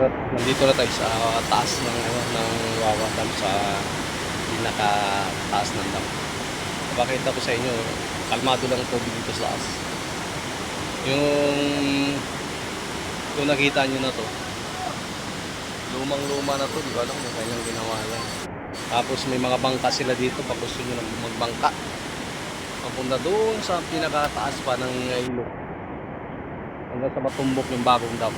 nandito na tayo sa taas ng ng Wawa Dam, sa pinaka-taas ng dam. Pakita ko sa inyo, kalmado lang ang tubig dito sa taas. Yung nakita nyo na to, lumang-luma na to, di ba lang, may kanyang ginawa lang. Tapos may mga bangka sila dito, pag gusto nyo na magbangka, papunta doon sa pinakataas pa ng ilog, hanggang sa matumbok yung bagong dam.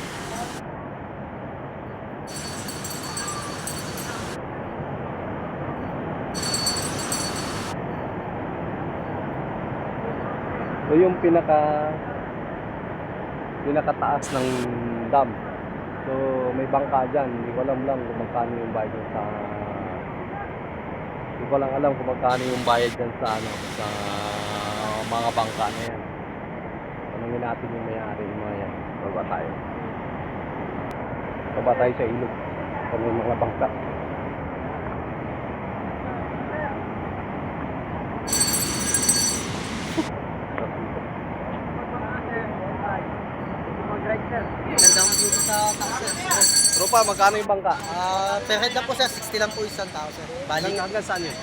So yung pinakataas ng dam. So may bangka dyan. Hindi ko alam lang kung magkano yung bayad dyan sa Hindi ko lang alam kung magkano yung bayad dyan sa sa mga bangka na yan. Tanungin natin yung may-ari yung mga yan. Baba tayo. Baba tayo sa ilog. Sa may mga bangka. Gandang view sa taas, sir. Tropa, magkano yung bangka? Per head lang po, sir. 60 lang po isang tao, sir. Bali. Hanggang saan yun?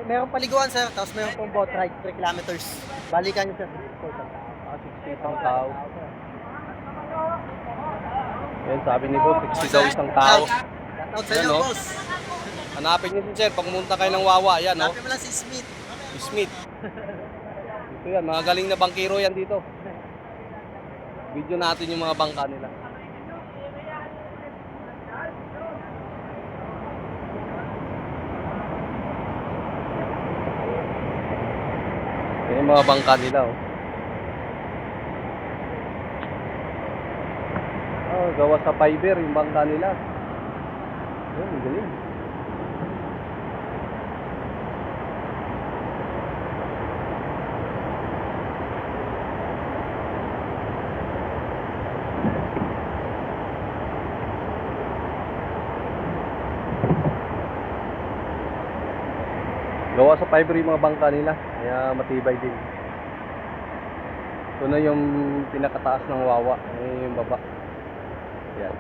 Meron paliguan, sir. Tapos meron pong boat ride, 3 kilometers. Balikan nyo, sir. 60 isang tao. Yan, sabi ni boss, 60 daw isang tao. Shoutout sa Yan, inyo, no? boss. Hanapin niyo si sir, pag pumunta kayo ng Wawa, yan, no? Hanapin mo lang si Smith. Smith. Ito yan, mga galing na bangkero yan dito. Video natin yung mga bangka nila. Yan yung mga bangka nila, oh. Oh, gawa sa fiber yung bangka nila. Yan, galing. Gawa sa fiber yung mga bangka nila, kaya matibay din. Ito na yung pinakataas ng Wawa, yung baba. Yan.